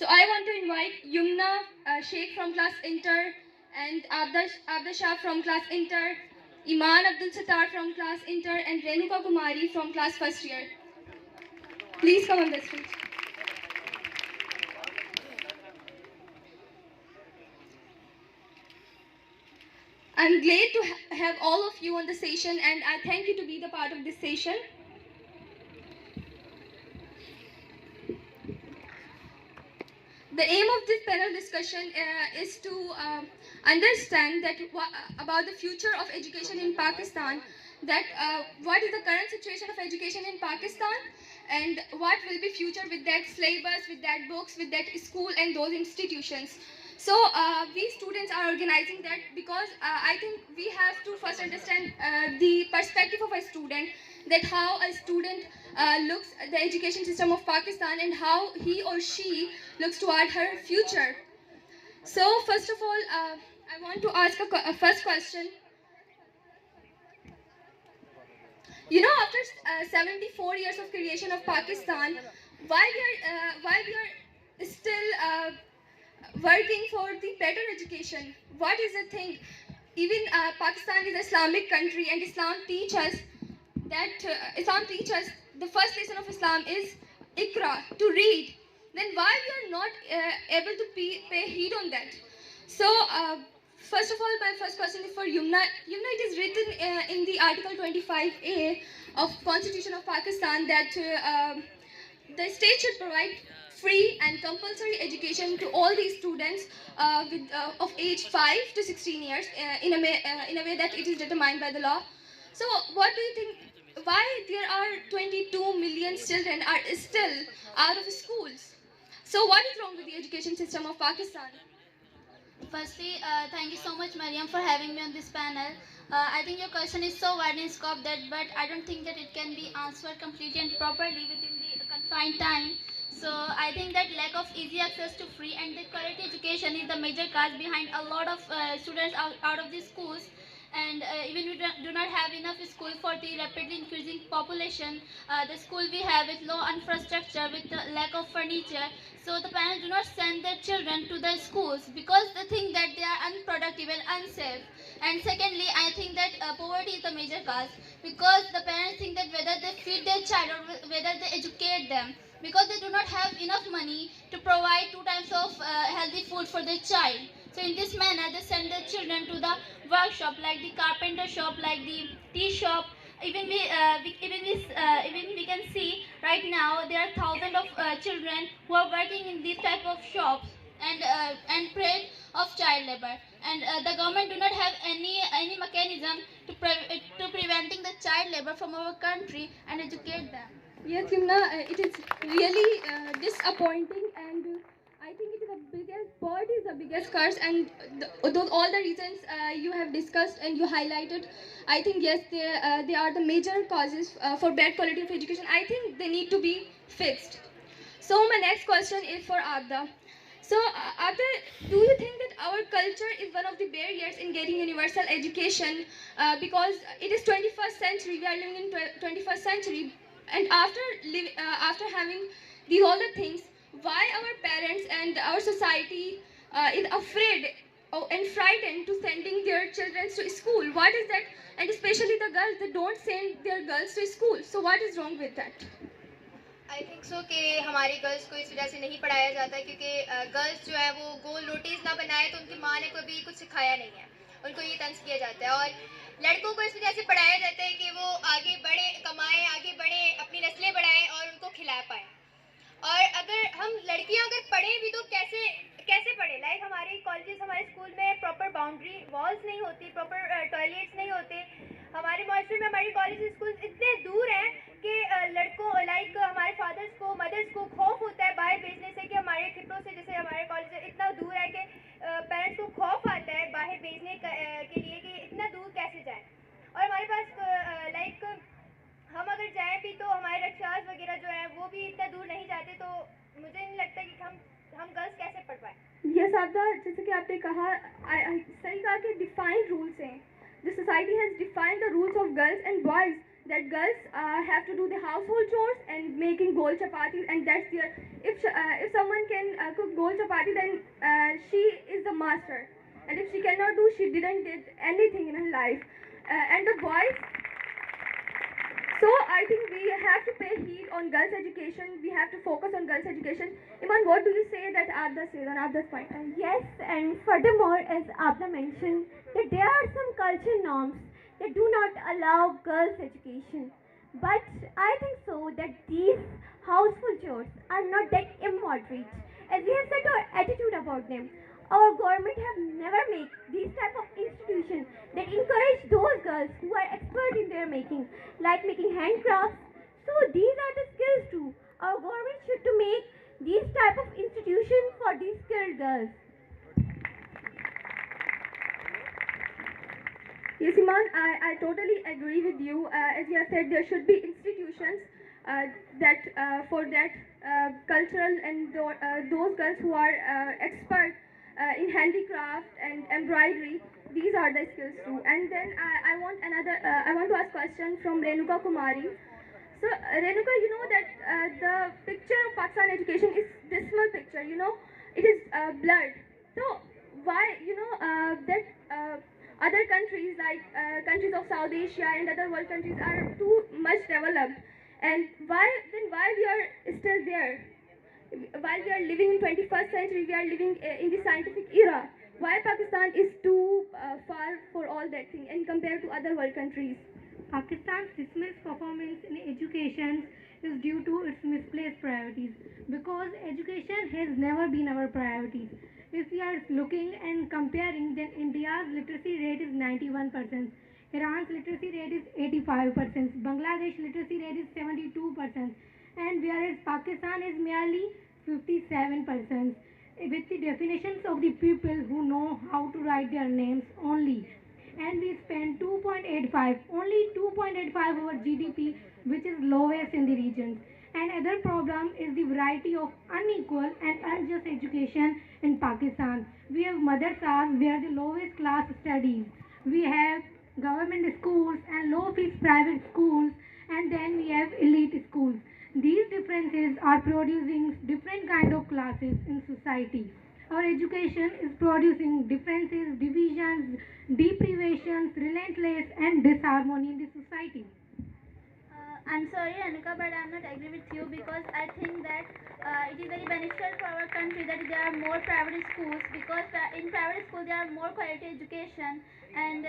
So I want to invite Yumna Sheikh from class Inter and Abda Shah from class Inter, Iman Abdul Sattar from class Inter and Renuka Kumari from class first year. Please come on the stage. I'm glad to have all of you on the session and I thank you to be the part of this session. The aim of this panel discussion is to understand that about the future of education in Pakistan, that what is the current situation of education in Pakistan and what will be future with that syllabus, with that books, with that school and those institutions. So we students are organizing that because I think we have to first understand the perspective of a student, that how a student looks at the education system of Pakistan and how he or she looks toward her future. So first of all, I want to ask a first question. You know, after 74 years of creation of Pakistan, why we are still working for the better education? What is the thing? Even Pakistan is an Islamic country, and Islam teaches us the first lesson of Islam is Iqra, to read. Then why we are not able to pay heed on that? So first of all, my first question is for Yumna. Yumna, it is written in the Article 25A of Constitution of Pakistan that the state should provide free and compulsory education to all these students of age 5 to 16 years in a way that it is determined by the law. So what do you think, why there are 22 million children are still out of schools? So what is wrong with the education system of Pakistan? Firstly, thank you so much, Mariam, for having me on this panel. I think your question is so wide in scope that, but I don't think that it can be answered completely and properly within the confined time. So I think that lack of easy access to free and the quality education is the major cause behind a lot of students out of these schools. And even we do not have enough school for the rapidly increasing population. The school we have with low infrastructure, with the lack of furniture, so the parents do not send their children to the schools because they think that they are unproductive and unsafe. And secondly, I think that poverty is the major cause, because the parents think that whether they feed their child or whether they educate them, because they do not have enough money to provide 2 times of healthy food for their child. So in this manner, they send their children to the workshop, like the carpenter shop, like the tea shop. Even we can see right now there are thousands of children who are working in these type of shops and prey of child labor. And the government do not have any mechanism to preventing the child labor from our country and educate them. Yes, Yumna, it is really disappointing, and I think it is the biggest, poverty is the biggest curse, and all the reasons you have discussed and you highlighted, I think yes, they are the major causes for bad quality of education. I think they need to be fixed. So my next question is for Abda. So Abda, do you think that our culture is one of the barriers in getting universal education because it is 21st century, we are living in 21st century, and after having these all the things, why our parents and our society is afraid and frightened to sending their children to school? What is that? And especially the girls, they don't send their girls to school. So what is wrong with that? I think so कि हमारी girls को इस वजह से नहीं पढ़ाया जाता है क्योंकि गर्ल्स जो है वो गोल नोटिस ना बनाए तो उनकी माँ ने कभी कुछ सिखाया नहीं है, उनको ये तंज किया जाता है। और लड़कों को इस वजह से पढ़ाया जाता है कि वो आगे बढ़े, कमाएं, आगे बढ़ें, अपनी नस्लें बढ़ाएं और उनको खिला पाएँ। और अगर हम लड़कियां अगर पढ़ें भी तो कैसे कैसे पढ़े? लाइक हमारे कॉलेजेस, हमारे स्कूल में प्रॉपर बाउंड्री वॉल्स नहीं होती, प्रॉपर टॉयलेट्स नहीं होते। हमारे माशरे में हमारी कॉलेज स्कूल इतने दूर हैं कि लड़कों लाइक हमारे फादर्स को, मदर्स को खौफ होता है बाहर भेजने से कि हमारे खिपड़ों से, जैसे हमारे कॉलेज इतना दूर है कि पेरेंट्स को खौफ आता है बाहर भेजने के लिए कि इतना दूर कैसे जाए। और हमारे पास लाइक हम अगर जाएँ भी तो हमारे रक्षास वगैरह जो है वो भी इतना दूर नहीं जाते, तो मुझे नहीं लगता कि हम गर्ल्स कैसे पढ़ पाए। यस आपदा, जैसे कि आपने कहा, सही कहा कि डिफाइंड रूल्स हैं. The society has defined the rules of girls and boys that girls have to do the household chores and making gol chapatis, and that's their. If someone can cook gol chapati, then she is the master, and if she cannot do, she didn't did anything in her life. And the boys. So I think we have to pay heed on girls' education. We have to focus on girls' education. Iman, what do you say that Abda says on Abda's point? Yes, and furthermore, as Abda mentioned, that there are some cultural norms that do not allow girls' education. But I think so that these household chores are not that immoderate. As we have said our attitude about them, our government have never made these type of institutions that encourage those girls who are expert in their making, like making handcrafts. So these are the skills too. Our government should to make these type of institutions for these skilled girls. Yes, Iman, I totally agree with you. As you have said, there should be institutions that for that cultural and those girls who are expert in handicraft and embroidery. These are the skills too. And then I want another. I want to ask question from Renuka Kumari. So Renuka, you know that the picture of Pakistan education is dismal picture. You know, it is blurred. So why that other countries like countries of South Asia and other world countries are too much developed, and why we are still there? While we are living in 21st century, we are living in the scientific era. Why Pakistan is too far for all that thing and compared to other world countries? Pakistan's dismissed performance in education is due to its misplaced priorities, because education has never been our priority. If we are looking and comparing, then India's literacy rate is 91%, Iran's literacy rate is 85%, Bangladesh literacy rate is 72%, and whereas Pakistan is merely 57%, with the definitions of the people who know how to write their names only. And we spend 2.85, only 2.85 over GDP, which is lowest in the regions. And other problem is the variety of unequal and unjust education in Pakistan. We have madrasas where the lowest class studies. We have government schools and low fees private schools, and then we have elite schools. These differences are producing different kind of classes in society. Our education is producing differences, divisions, deprivations, relentless and disharmony in the society. I'm sorry, Anuka, but I'm not agree with you, because I think that it is very beneficial for our country that there are more private schools, because in private schools there are more quality education, and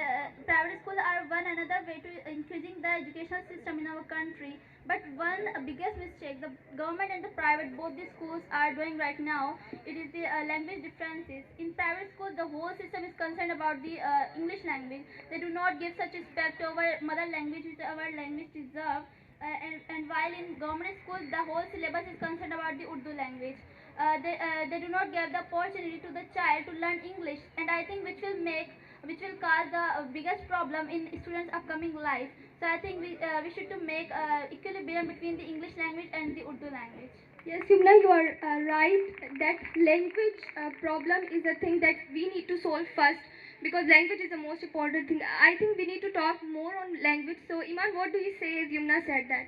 private schools are one another way to increasing the educational system in our country. But one biggest mistake the government and the private, both the schools are doing right now, it is the language differences. In private schools, the whole system is concerned about the English language. They do not give such respect to our mother language, which our language deserves. And while in government schools, the whole syllabus is concerned about the Urdu language. They do not give the opportunity to the child to learn English, and I think which will cause the biggest problem in students' upcoming life. So I think we should to make equilibrium between the English language and the Urdu language. Yes, Yumna, you are right. That language problem is a thing that we need to solve first, because language is the most important thing. I think we need to talk more on language. So, Iman, what do you say as Yumna said that?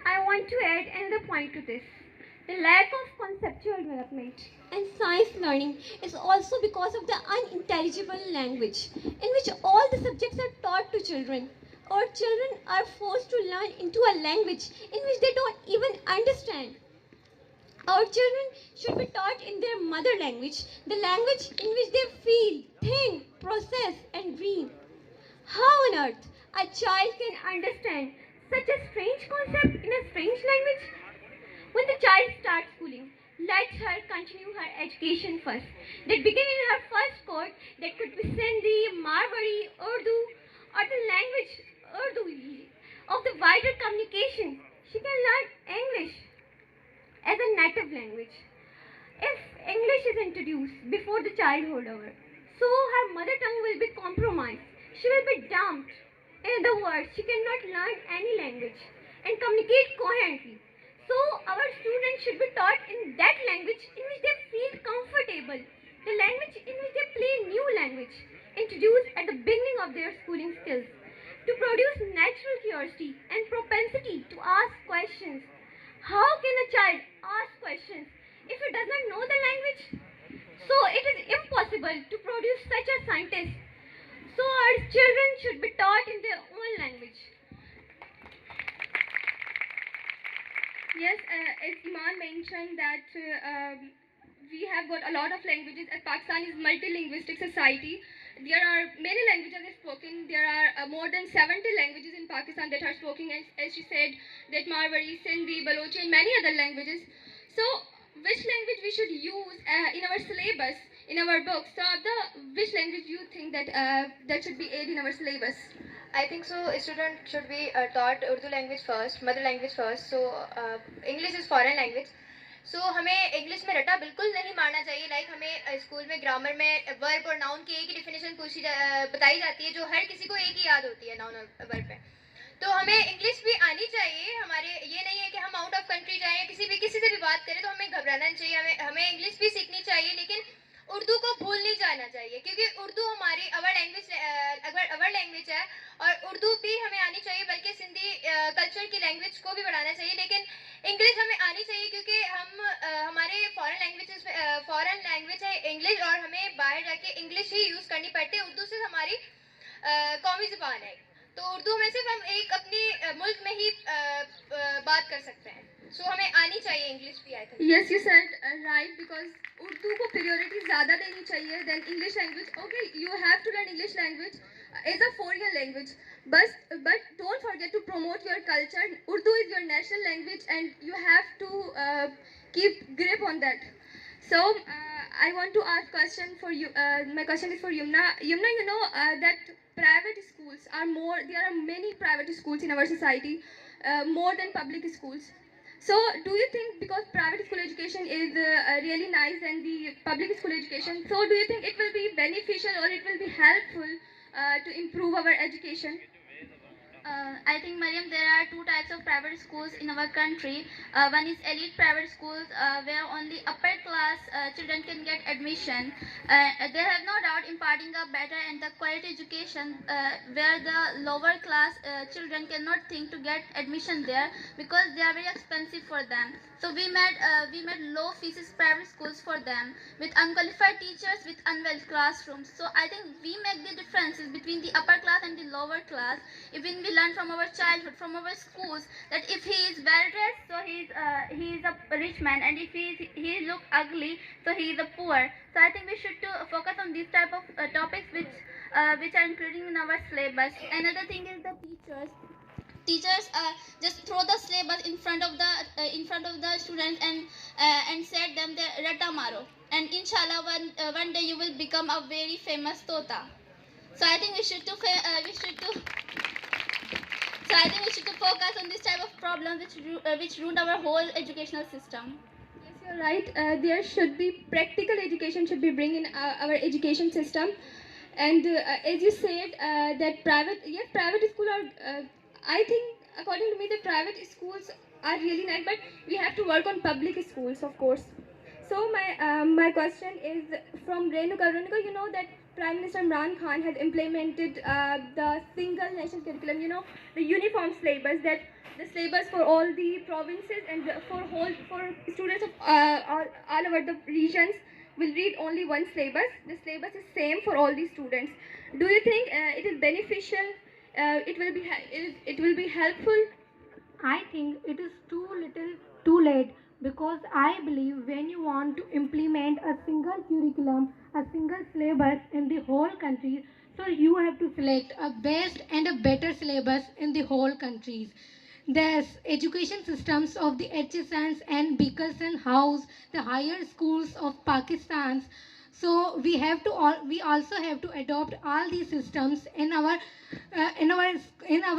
I want to add another point to this. The lack of conceptual development and science learning is also because of the unintelligible language in which all the subjects are taught to children. Our children are forced to learn into a language in which they don't even understand. Our children should be taught in their mother language, the language in which they feel, think, process, and dream. How on earth a child can understand such a strange concept in a strange language? When the child starts schooling, let her continue her education first. That begin in her first course, that could be Sindhi, Marwari, Urdu, or the language Urdu of the wider communication. She can learn English as a native language. If English is introduced before the childhood hour, so her mother tongue will be compromised. She will be dumped. In other words, she cannot learn any language and communicate coherently. So our students should be taught in that language in which they feel comfortable, the language in which they play new language, introduced at the beginning of their schooling skills, to produce natural curiosity and possible to produce such a scientist. So our children should be taught in their own language. Yes, as Iman mentioned that we have got a lot of languages. Pakistan is multilingualistic society. There are many languages spoken. There are more than 70 languages in Pakistan that are spoken, as she said, that Marwari, Sindhi, Balochi, and many other languages. So, which language we should use in our syllabus, in our books? So, which language you think that that should be added in our syllabus? I think so. Student should be taught Urdu language first, mother language first. So English is foreign language. So हमें English में रटा बिल्कुल नहीं मारना चाहिए. Like हमें school में grammar में वर्ब और नाउन की एक ही डिफिनेशन बताई जाती है जो हर किसी को एक ही याद होती है नाउन और वर्ब पे. तो हमें इंग्लिश भी आनी चाहिए. हमारे ये नहीं है कि हम आउट ऑफ कंट्री जाएं किसी से भी बात करें तो हमें घबराना नहीं चाहिए. हमें इंग्लिश भी सीखनी चाहिए लेकिन उर्दू को भूल नहीं जाना चाहिए क्योंकि उर्दू हमारी अवर लैंग्वेज है और उर्दू भी हमें आनी चाहिए. बल्कि सिंधी कल्चर की लैंग्वेज को भी बढ़ाना चाहिए लेकिन इंग्लिश हमें आनी चाहिए क्योंकि हम हमारे फॉरेन लैंग्वेज है इंग्लिश और हमें बाहर जाके इंग्लिश ही यूज़ करनी पड़ती है. उर्दू से हमारी कौमी ज़ुबान है तो उर्दू में सिर्फ हम एक अपनी मुल्क में ही बात कर सकते हैं. सो हमें आनी चाहिए इंग्लिश भी. I think Yes, you said right because Urdu को priority ज़्यादा देनी चाहिए than English language. Okay, you have to learn English language as a foreign language, but don't forget to promote your culture. Urdu is your national language, and you have to keep grip on that. So I want to ask question for you. My question is for Yumna. Yumna, you know that private schools are more. There are many private schools in our society, more than public schools. So, do you think because private school education is really nice than the public school education, so do you think it will be beneficial or it will be helpful to improve our education? I think, Mariam, there are two types of private schools in our country. One is elite private schools where only upper class children can get admission. They have no doubt imparting a better and the quality education where the lower class children cannot think to get admission there because they are very expensive for them. So we made low fees private schools for them with unqualified teachers with unwell classrooms. So I think we make the differences between the upper class and the lower class. Even we learn from our childhood, from our schools, that if he is well dressed, so he is a rich man, and if he look ugly, so he is a poor. So I think we should focus on these type of topics which are including in our syllabus. Another thing is the teachers. Teachers just throw the syllabus in front of the students and said them the rata maro, and inshallah one day you will become a very famous tota. So I think we should focus on this type of problems which ruined our whole educational system. Yes, you're right. There should be practical education should be bring in our education system, and as you said that private school are. I think according to me the private schools are really nice, but we have to work on public schools, of course. So my question is from Renuka. Renuka, you know that Prime Minister Imran Khan has implemented the single national curriculum. You know, the uniform syllabus, that the syllabus for all the provinces and for students of all over the regions will read only one syllabus. The syllabus is same for all the students. Do you think it is beneficial? It will be helpful? I think it is too late because I believe when you want to implement a single curriculum, a single syllabus in the whole country, so you have to select a best and a better syllabus in the whole countries. The education systems of the HSNs and Bickerson House, the higher schools of Pakistan. So we also have to adopt all these systems in our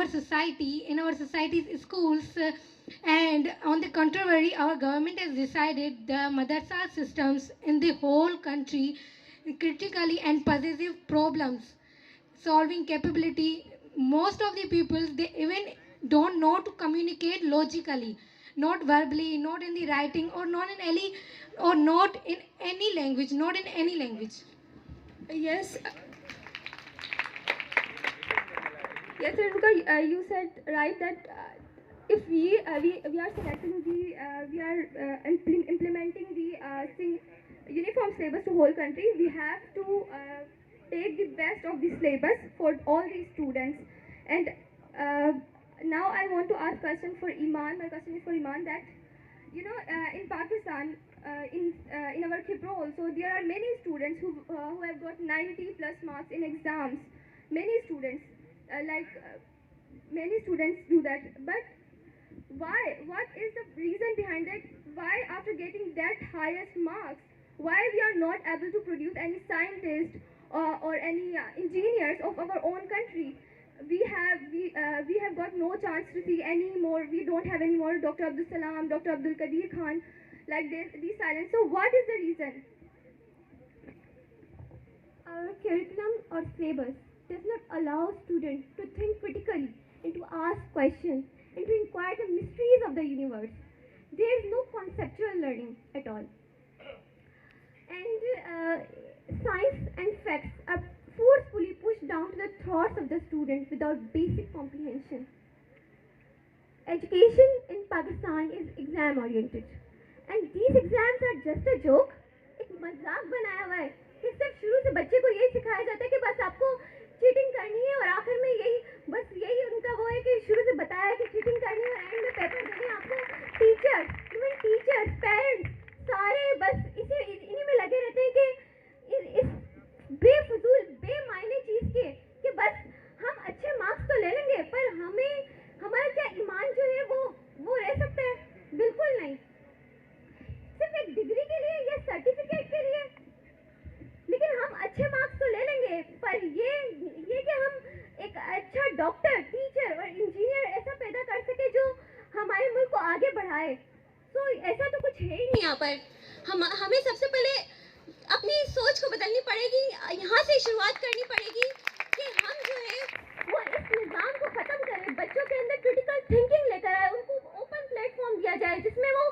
society, in our society's schools. And on the contrary, our government has decided the madrasa systems in the whole country critically and possessive problems solving capability. Most of the people, they even don't know to communicate logically, not verbally, not in the writing, or not in any language, not in any language. Yes. Yes, Renuka, you said right that if we are selecting we are implementing the uniform from syllabus to whole country, we have to take the best of the syllabus for all these students. And now I want to ask question for Iman. My question is for Iman that, in Pakistan, in our Kipro also, there are many students who have got 90 plus marks in exams. Many students, many students do that. But why? What is the reason behind it? Why after getting that highest marks, why we are not able to produce any scientists or any engineers of our own country? We have got no chance to see any more. We don't have any more Dr. Abdul Salam, Dr. Abdul Qadir Khan, like these silence. So what is the reason? Our curriculum or syllabus does not allow students to think critically and to ask questions and to inquire the mysteries of the universe. There is no conceptual learning at all. And science and facts are forcefully pushed down to the throats of the student without basic comprehension. Education in Pakistan is exam oriented, and these exams are just a joke. एक मजाक बनाया हुआ है कि सिर्फ शुरू से बच्चे को यही सिखाया जाता है कि बस आपको चीटिंग करनी है और आखिर में यही उनका वो है कि शुरू से बताया है कि चीटिंग करनी है और एंड में पेपर देने हैं आपको। टीचर्स पेरेंट्स सारे बस इन्हीं में लगे रहते हैं कि इस बेफजूल बेमायने चीज़ के कि बस हम अच्छे मार्क्स तो ले लेंगे पर हमारा क्या ईमान जो है वो रह सकता है? बिल्कुल नहीं। सिर्फ एक डिग्री के लिए या सर्टिफिकेट के लिए, लेकिन हम अच्छे मार्क्स तो ले लेंगे पर ये कि हम एक अच्छा डॉक्टर, टीचर और इंजीनियर ऐसा पैदा कर सके जो हमारे मुल्क को आगे बढ़ाए, तो ऐसा तो कुछ है ही नहीं यहाँ पर। हमें सबसे पहले अपनी सोच को बदलनी पड़ेगी, यहाँ से शुरुआत करनी पड़ेगी कि हम जो है वो इस निज़ाम को ख़त्म करें, बच्चों के अंदर क्रिटिकल थिंकिंग लेकर आए, उनको ओपन प्लेटफॉर्म दिया जाए जिसमें वो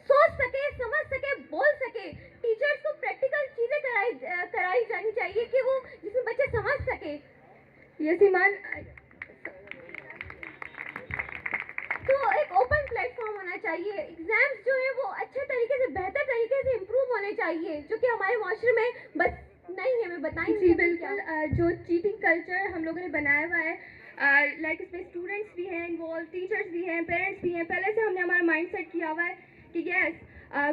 सोच सके, समझ सके, बोल सके। टीचर्स को प्रैक्टिकल चीज़ें कराई जानी चाहिए कि वो जिसमें बच्चे समझ सके। यस ईमान। तो एक ओपन प्लेटफॉर्म होना चाहिए। एग्जाम्स जो है वो अच्छे तरीके से, बेहतर तरीके से इम्प्रूव होने चाहिए, जो कि हमारे माशरे में बस नहीं है। मैं बताएंगे जी बिल्कुल। जो चीटिंग कल्चर हम लोगों ने बनाया हुआ है, लाइक इसमें स्टूडेंट्स भी हैं इन्वॉल्व, टीचर्स भी हैं, पेरेंट्स भी हैं। पहले से हमने हमारा माइंड सेट किया हुआ है कि yes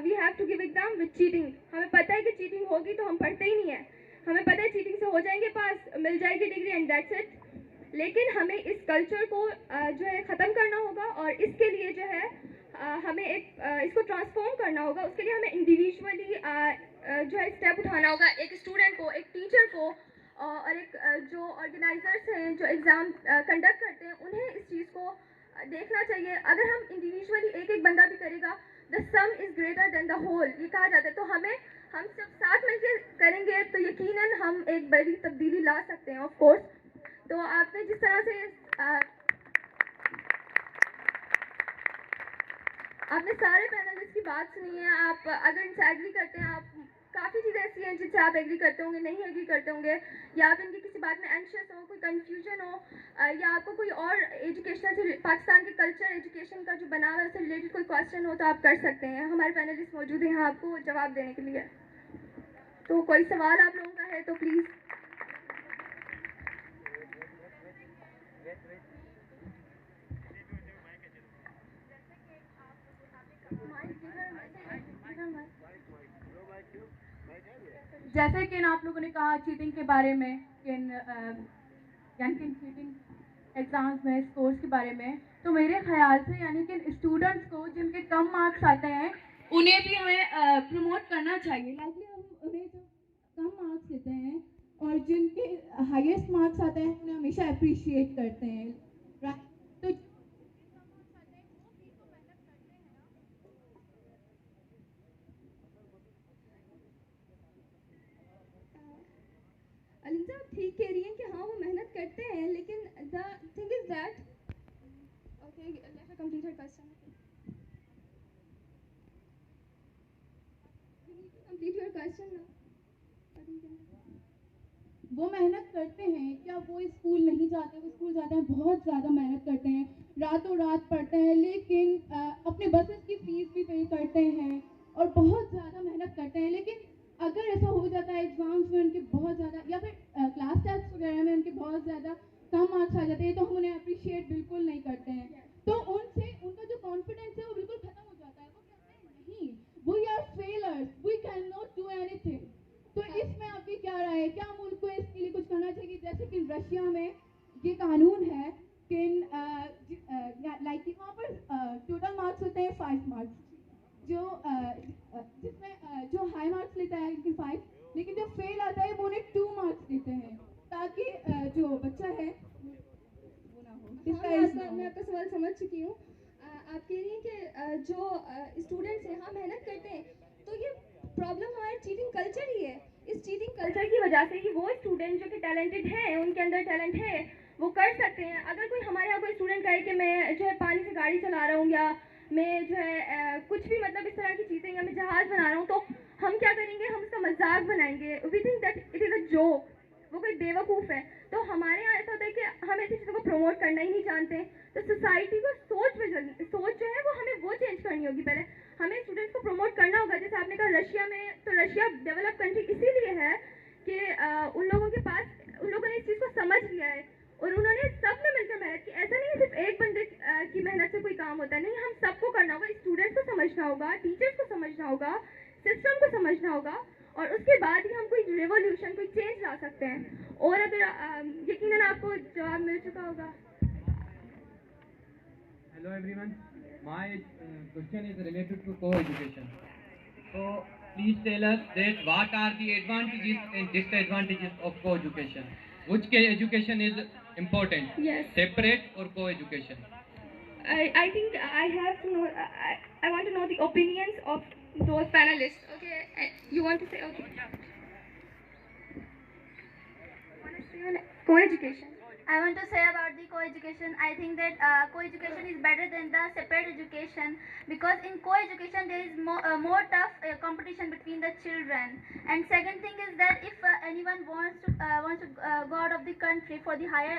we have to give exam with cheating. हमें पता है कि चीटिंग होगी तो हम पढ़ते ही नहीं है। हमें पता है चीटिंग से हो जाएंगे पास, मिल जाएगी डिग्री एंड दैट्स इट। लेकिन हमें इस कल्चर को जो है ख़त्म करना होगा और इसके लिए जो है हमें इसको ट्रांसफॉर्म करना होगा। उसके लिए हमें इंडिविजुअली जो है स्टेप उठाना होगा। एक स्टूडेंट को, एक टीचर को और एक जो ऑर्गेनाइजर्स हैं जो एग्ज़ाम कंडक्ट करते हैं, उन्हें इस चीज़ को देखना चाहिए। अगर हम इंडिविजुअली एक बंदा भी करेगा, the sum is greater than the whole, ये कहा जाता है। तो हम सब साथ मिलकर करेंगे तो यकीनन हम एक बड़ी तब्दीली ला सकते हैं ऑफ कोर्स। तो आपने जिस तरह से आपने सारे पैनलिस्ट की बात सुनी है, आप अगर इनसे एग्री करते हैं, आप काफ़ी चीज़ें ऐसी हैं जिनसे आप एग्री करते होंगे, नहीं एग्री करते होंगे, या आप इनकी किसी बात में एंशियस हो, कोई कन्फ्यूजन हो, या आपको कोई और एजुकेशनल से पाकिस्तान के कल्चर एजुकेशन का जो बना हुआ है उससे रिलेटेड कोई क्वेश्चन हो तो आप कर सकते हैं। हमारे पैनलिस्ट मौजूद हैं यहाँ आपको जवाब देने के लिए। तो कोई सवाल आप लोगों का है तो प्लीज़। जैसे कि आप लोगों ने कहा चीटिंग के बारे में, यानी कि चीटिंग एग्ज़ाम्स में स्कोर्स के बारे में, तो मेरे ख्याल से यानी कि स्टूडेंट्स को जिनके कम मार्क्स आते हैं उन्हें भी हमें प्रमोट करना चाहिए। लाइकली हम उन्हें जो कम मार्क्स देते हैं और जिनके हाईएस्ट मार्क्स आते हैं उन्हें हमेशा अप्रिशिएट करते हैं, राइट? तो अलिंजा आप ठीक कह रही हैं कि हाँ वो मेहनत करते हैं, लेकिन the thing is that okay let me complete her question. Complete your question now. वो मेहनत करते हैं, क्या वो स्कूल नहीं जाते? वो स्कूल जाते हैं, बहुत ज़्यादा मेहनत करते हैं, रातों रात पढ़ते हैं, लेकिन अपने बसेस की फ़ीस भी पे करते हैं और बहुत ज़्यादा मेहनत करते हैं। लेकिन अगर एग्जाम्स में उनके बहुत ज़्यादा या फिर क्लास टेस्ट वगैरह में उनके बहुत ज़्यादा कम मार्क्स आ जाते हैं तो हम उन्हें अप्रिशिएट बिल्कुल नहीं करते हैं। तो उनसे उनका जो कॉन्फिडेंस है वो बिल्कुल खत्म हो जाता है। वो कहते हैं नहीं, we are failures, we can not do anything. तो इसमें आपकी क्या राय है? क्या मुल्क को इसके लिए कुछ करना चाहिए? जैसे कि रशिया में ये कानून है कि लाइक वहाँ पर टोटल मार्क्स होते हैं 5 मार्क्स, जो जिसमें जो हाई मार्क्स लेता है उनके 5, लेकिन जो फेल आता है वो उन्हें 2 मार्क्स देते हैं ताकि जो बच्चा है वो ना हो। इसका मैं आपका सवाल समझ चुकी हूँ। आप कह रही हैं कि जो स्टूडेंट्स हैं हाँ मेहनत करते हैं, तो ये प्रॉब्लम हमारा चीटिंग कल्चर ही है। इस चीटिंग कल्चर की वजह से ही वो स्टूडेंट जो कि टैलेंटेड है, उनके अंदर टैलेंट है, वो कर सकते हैं। अगर कोई हमारे यहाँ कोई स्टूडेंट कहे कि मैं जो है पानी से गाड़ी चला रहा हूँ, या मैं जो है कुछ भी मतलब इस तरह की चीज़ें, या मैं जहाज़ बना रहा हूँ, तो हम क्या करेंगे, हम उसका मजाक बनाएंगे। We think that it is a joke, वो कोई बेवकूफ़ है। तो हमारे यहाँ ऐसा होता है कि हम ऐसी चीज़ों को प्रमोट करना ही नहीं जानते। तो सोसाइटी को सोच जो है वो हमें वो चेंज करनी होगी। पहले हमें स्टूडेंट्स को प्रमोट करना होगा। जैसे आपने कहा रशिया में, तो रशिया डेवलप कंट्री इसीलिए है कि उन लोगों के पास, उन लोगों ने इस चीज़ को समझ लिया है और उन्होंने सब ने मिलकर मेहनत की। ऐसा नहीं है सिर्फ एक बंदे की मेहनत से कोई काम होता है, नहीं, हम सबको करना होगा। स्टूडेंट्स को समझना होगा, टीचर्स को समझना होगा, सिस्टम को समझना होगा, और उसके बाद ही हम कोई रिवॉल्यूशन, कोई चेंज ला सकते हैं। और अगर यकीनन आपको जवाब मिल चुका होगा। Hello everyone, my question is related to co-education. So please tell us that what are the advantages and disadvantages of co-education? Which education is important? Yes. Separate or co-education? I think I have to know. I want to know the opinions of those panelists. Okay, you want to say? Okay. Want to say on co-education? I want to say about the co-education. I think that co-education is better than the separate education, because in co-education there is more tough competition between the children. And second thing is that if anyone wants to go out of the country for the higher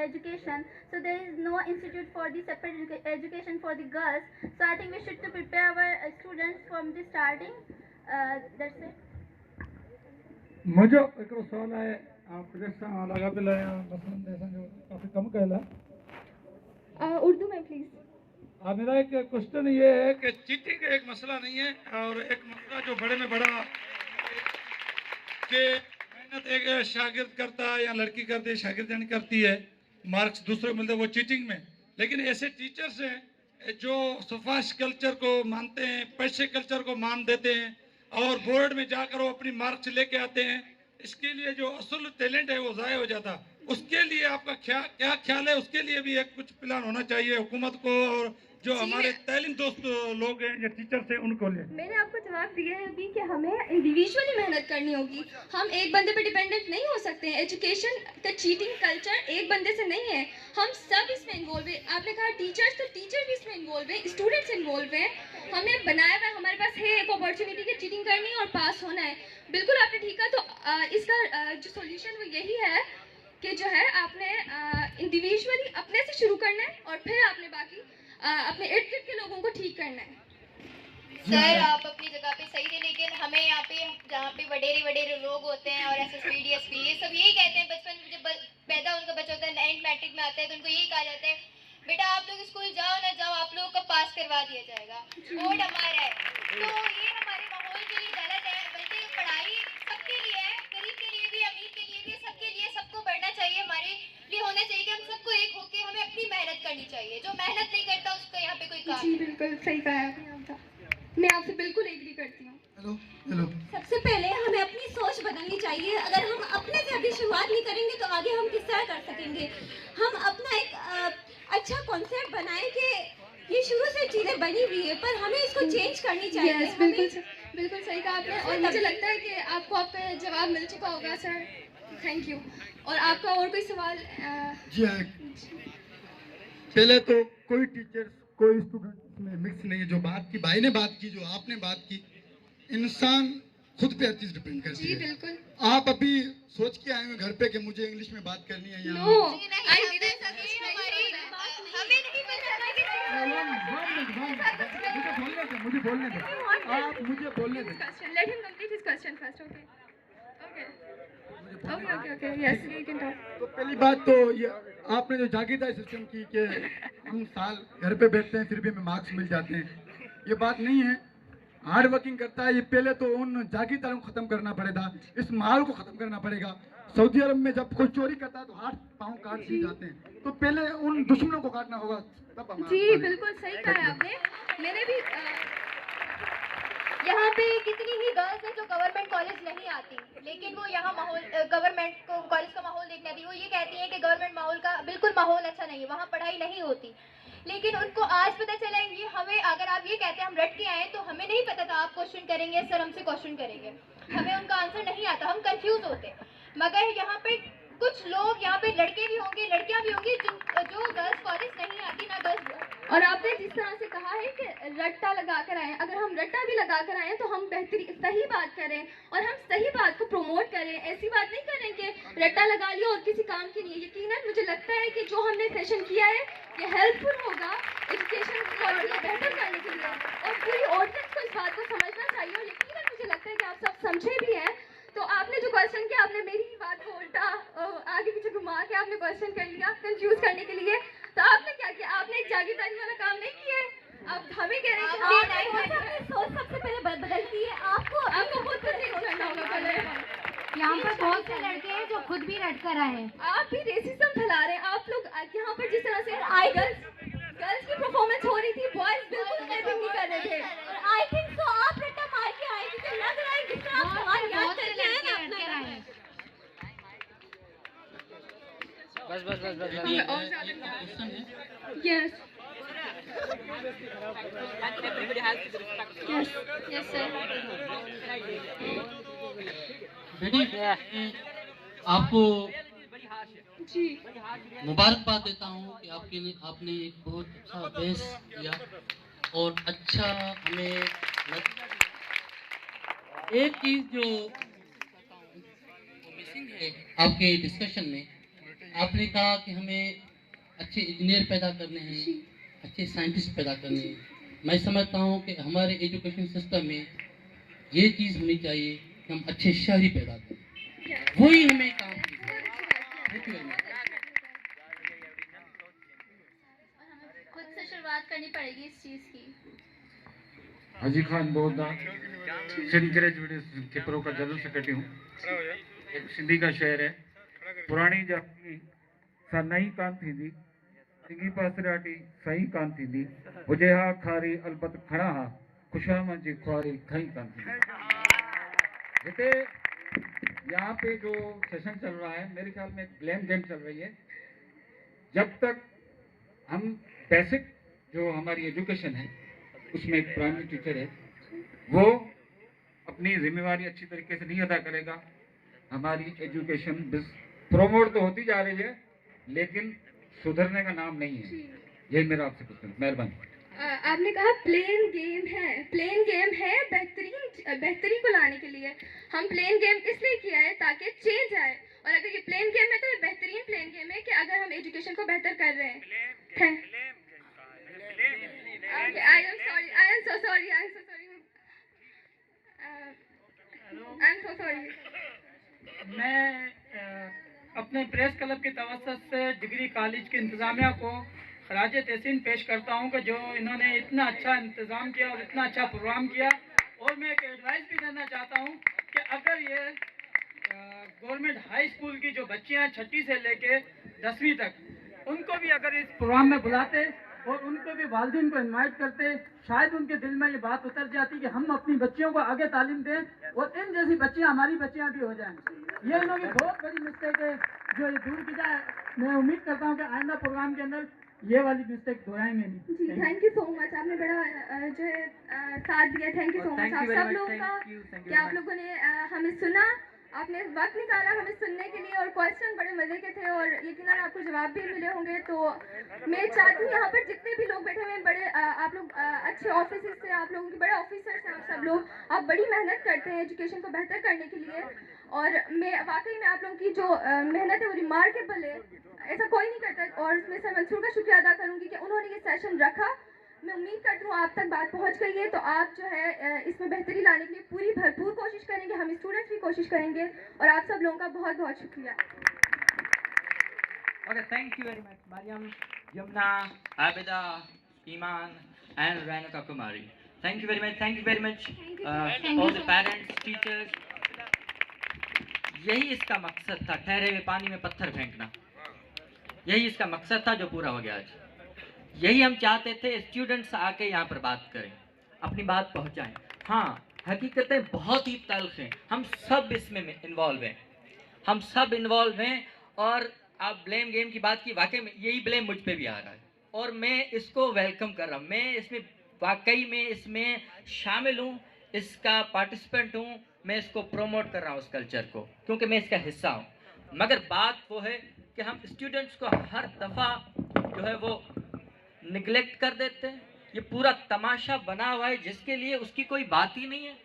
education, so there is no institute for the separate education for the girls. So I think we should to prepare our students from the starting. That's it. मुझे हिकिड़ो सवाल आहे, project सां लाॻापियल आहे, मसइलनि ते असांजो काफ़ी कमु कयल आहे। उर्दू में प्लीज। मेरा एक क्वेश्चन ये है कि चीटिंग एक मसला नहीं है, और एक मसला जो बड़े में बड़ा कि मेहनत एक शागिर्द करता है या लड़की करती है, शागिर्द यानी करती है, मार्क्स दूसरे को मिलते हैं, वो चीटिंग में। लेकिन ऐसे टीचर्स हैं जो सफाश कल्चर को मानते हैं, पैसे कल्चर को मान देते हैं, और बोर्ड में जाकर वो अपनी मार्क्स लेके आते हैं। इसके लिए जो असल टैलेंट है वो ज़ाया हो जाता। उसके लिए आपका क्या ख्याल है? उसके लिए भी एक कुछ प्लान होना चाहिए हुकूमत को, और जो हमारे तालीम दोस्त लोग हैं, जो टीचर्स हैं, उनको लिए। मैंने आपको जवाब दिया है अभी कि हमें इंडिविजुअली मेहनत करनी होगी। हम एक बंदे पे डिपेंडेंट नहीं हो सकते हैं। एजुकेशन का चीटिंग कल्चर एक बंदे से नहीं है, हम सब इसमें इन्वॉल्व है। आपने कहा टीचर्स, तो टीचर भी इसमें इन्वॉल्व है, स्टूडेंट्स इन्वॉल्व हैं। हमने बनाया हुआ, हमारे पास है एक अपॉर्चुनिटी की चीटिंग करनी है और पास होना है। बिल्कुल आपने ठीक है। तो इसका जो सोल्यूशन वो यही है कि जो है आपने इंडिविजुअली अपने से शुरू करना है, और फिर आपने बाकी अपने इर्द गिर्द के लोगों को ठीक करना है। सर आप अपनी जगह पे सही थे, लेकिन हमें यहाँ पे जहाँ पे वडेरे लोग होते हैं और SSP DSP ये सब यही कहते हैं, बचपन में जब पैदा उनका बच्चा होता है, एंड मैट्रिक में आता है, तो उनको यही कहा जाता है बेटा आप लोग स्कूल जाओ ना जाओ, आप लोगों का पास करवा दिया जाएगा, बोर्ड हमारा है। तो ये हमारे माहौल के लिए गलत है। बल्कि पढ़ाई सबके लिए है, गरीब के लिए भी, अमीर के लिए भी, सबके लिए, सबको पढ़ना चाहिए। हमारे लिए होना चाहिए कि हम सबको एक होके हमें अपनी मेहनत करनी चाहिए। जो मेहनत नहीं करता उसको यहाँ पे कोई काम जी बिल्कुल सही कहा आपने। मैं आपसे बिल्कुल एग्री करती हूँ। हेलो सबसे पहले हमें अपनी सोच बदलनी चाहिए। अगर हम अपने से अभी शुरुआत नहीं करेंगे तो आगे हम किस तरह कर सकेंगे। हम अपना एक अच्छा कॉन्सेप्ट बनाएं कि ये शुरू से चीज़ें बनी हुई है, पर हमें इसको चेंज करनी चाहिए। Yes, बिल्कुल सही कहा आपने। और मुझे लगता है कि आपको आपका जवाब मिल चुका होगा सर। Thank you. और आपका और कोई सवाल? जी हाँ, पहले तो कोई टीचर कोई स्टूडेंट में मिक्स नहीं है। जो बात की भाई ने बात की, जो आपने बात की, इंसान खुद पे हर चीज डिपेंड करती जी है। बिल्कुल। आप अभी सोच के आए हो घर पे कि मुझे इंग्लिश में बात करनी है या नो नहीं, हमें नहीं पता था मुझे बोलने दे, आप मुझे बोलने दे। Let him complete his question first. Okay Okay, yes, you can talk. तो पहली बात तो ये आपने जो जागीरदारी सिस्टम की कि हम साल घर पे बैठते हैं फिर भी हमें मार्क्स मिल जाते हैं, ये बात नहीं है। हार्ड वर्किंग करता है, ये पहले तो उन जागीरदारों को खत्म करना पड़ेगा, इस माहौल को खत्म करना पड़ेगा। सऊदी अरब में जब कोई चोरी करता है तो हाथ पाँव काट दिए जाते हैं, तो पहले उन दुश्मनों को काटना होगा तब हमारा जी बिल्कुल सही कहा है आपने। मैंने भी यहाँ पे कितनी ही गर्ल्स हैं जो गवर्नमेंट कॉलेज नहीं आती, लेकिन वो यहाँ माहौल गवर्नमेंट को कॉलेज का माहौल देखने आती। वो ये कहती हैं कि गवर्नमेंट माहौल का बिल्कुल माहौल अच्छा नहीं है, वहाँ पढ़ाई नहीं होती। लेकिन उनको आज पता चला ये हमें, अगर आप ये कहते हैं हम रट के आए तो हमें नहीं पता था आप क्वेश्चन करेंगे, सर हमसे क्वेश्चन करेंगे, हमें उनका आंसर नहीं आता, हम कंफ्यूज होते। मगर यहाँ पे कुछ लोग, यहाँ पे लड़के भी होंगे लड़कियाँ भी होंगी जो गर्ल्स कॉलेज नहीं आती ना गर्ल्स। और आपने जिस तरह से कहा है कि रट्टा लगा कर आए, अगर हम रट्टा भी लगा कर आए तो हम बेहतरीन सही बात करें और हम सही बात को प्रमोट करें। ऐसी बात नहीं करें कि रट्टा लगा लिया और किसी काम की नहीं है। यकीनन मुझे लगता है कि जो हमने सेशन किया है ये हेल्पफुल होगा एजुकेशन क्वालिटी बेहतर करने के लिए, और पूरी ऑडियंस को इस बात को समझना चाहिए। और यकीनन मुझे लगता है कि आप सब समझे भी हैं। तो आपने जो क्वेश्चन किया, आपने मेरी ही बात को उल्टा आगे पीछे घुमा के आपने क्वेश्चन कर लिया कंफ्यूज करने के लिए। तो आपने क्या किया, आपने एक जागीरदारी वाला काम नहीं किया है। आप हमें कह रहे हैं कि आपने सोच सबसे पहले बदलती है, आपको खुद को चेंज करना होगा पहले। यहाँ पर बहुत से लड़के हैं जो खुद भी रट कर आए हैं। आप भी रेसिज्म फैला रहे हैं। आप लोग यहाँ पर जिस तरह से गर्ल्स की परफॉर्मेंस हो रही थी, बॉयज बिल्कुल हेल्पिंग नहीं कर रहे थे। और आई थिंक सो आप रट्टा मार के आए थे, लग रहा है जिस तरह आप सवाल याद करके आए ना अपना। बस यस Yes, sir. बेटी, आपको जी मुबारकबाद देता हूँ कि आपने एक बहुत अच्छा अभ्यास किया और अच्छा हमें एक चीज़ जो मिसिंग है आपके डिस्कशन में, आपने कहा कि हमें अच्छे इंजीनियर पैदा करने हैं, अच्छे साइंटिस्ट पैदा करने हैं। मैं समझता हूँ कि हमारे एजुकेशन सिस्टम में ये चीज़ होनी चाहिए कि हम अच्छे शहरी पैदा करें, वही हमें काम खुद से शुरुआत करनी पड़ेगी इस चीज़ की। हाजी खान बोलदा सिंध ग्रेजुएट किपरो का जनरल सेक्रेटरी हूँ। एक सिंधी का शेर है, पुरानी जाती सा नई कान थींदी, सिंगी पासराटी सही कान थींदी, हुजे हा खारी अलबत खड़ा हा, खुशामद जी ख्वारी खई कान थींदी। हिते यहाँ पे जो सेशन चल रहा है, मेरे ख्याल में ब्लेम गेम चल रही है। जब तक हम बेसिक जो हमारी एजुकेशन है उसमें एक प्राइमरी टीचर है, वो अपनी जिम्मेवारी अच्छी तरीके से नहीं अदा करेगा, हमारी एजुकेशन प्रमोट तो होती जा रही है लेकिन सुधरने का नाम नहीं है। यही मेरा आपसे क्वेश्चन, मेहरबानी। आपने कहा प्लेन गेम है, प्लेन गेम है बेहतरी को लाने के लिए। हम प्लेन गेम इसलिए किया है ताकि चेंज आए, और अगर ये प्लेन गेम है तो ये बेहतरीन प्लेन गेम है कि अगर हम एजुकेशन को बेहतर कर रहे हैं। I am so sorry. मैं अपने प्रेस क्लब के तवसत से डिग्री कॉलेज के इंतज़ामिया को खराज तहसीन पेश करता हूँ कि जो इन्होंने इतना अच्छा इंतज़ाम किया और इतना अच्छा प्रोग्राम किया। और मैं एक एडवाइस भी देना चाहता हूँ कि अगर ये गवर्नमेंट हाई स्कूल की जो बच्चियाँ 6वीं से लेके 10वीं तक, उनको भी अगर इस प्रोग्राम में बुलाते और उनको भी वालिदैन को इनवाइट करते, शायद उनके दिल में ये बात उतर जाती कि हम अपनी बच्चियों को आगे तालीम दें और इन जैसी बच्चियाँ हमारी बच्चियाँ भी हो जाएं। ये इन्होंने बहुत बड़ी मिस्टेक है जो ये दूर की जाए। मैं उम्मीद करता हूँ कि आइंदा प्रोग्राम के अंदर ये वाली मिस्टेक दोहराएंगे नहीं। जी थैंक यू सो मच, आपने बड़ा जो है साथ दिया। थैंक यू सो मच आप सब लोगों का कि आप लोगों ने हमें सुना, आपने वक्त निकाला हमें सुनने के लिए, और क्वेश्चन बड़े मज़े के थे और यकीनन आपको जवाब भी मिले होंगे। तो मैं चाहती हूँ यहाँ पर जितने भी लोग बैठे हुए हैं, बड़े आप लोग अच्छे ऑफिस से, आप लोगों के बड़े ऑफिसर्स हैं, आप सब लोग, आप बड़ी मेहनत करते हैं एजुकेशन को बेहतर करने के लिए। और मैं वाकई में आप लोगों की जो मेहनत है वो रिमार्केबल है, ऐसा कोई नहीं करता। और इसमें सर मंसूर का शुक्रिया अदा करूँगी कि उन्होंने ये सेशन रखा मैं उम्मीद करती हूँ आप तक बात पहुँच गई है, तो आप जो है इसमें बेहतरी लाने के लिए पूरी भरपूर कोशिश करेंगे, हम स्टूडेंट्स भी कोशिश करेंगे, और आप सब लोगों का बहुत बहुत शुक्रिया। Okay, thank you very much, Mariam, Yamna, Abida, Iman, and Rainuka Kumari. Thank you very much. Thank you very much, all the parents, teachers. यही इसका मकसद था, ठहरे हुए पानी में पत्थर फेंकना। यही इसका मकसद था जो पूरा हो गया आज। यही हम चाहते थे, स्टूडेंट्स आके यहाँ पर बात करें, अपनी बात पहुँचाएं। हाँ, हकीकतें बहुत ही तल्ख हैं, हम सब इसमें इन्वॉल्व हैं, हम सब इन्वॉल्व हैं। और आप ब्लेम गेम की बात की, वाकई में यही ब्लेम मुझ पे भी आ रहा है, और मैं इसको वेलकम कर रहा हूँ। मैं इसमें वाकई में इसमें शामिल हूँ, इसका पार्टिसिपेंट हूँ, मैं इसको प्रोमोट कर रहा हूँ इस कल्चर को, क्योंकि मैं इसका हिस्सा हूँ। मगर बात वो है कि हम स्टूडेंट्स को हर दफ़ा जो है वो निगलेक्ट कर देते हैं। ये पूरा तमाशा बना हुआ है जिसके लिए उसकी कोई बात ही नहीं है।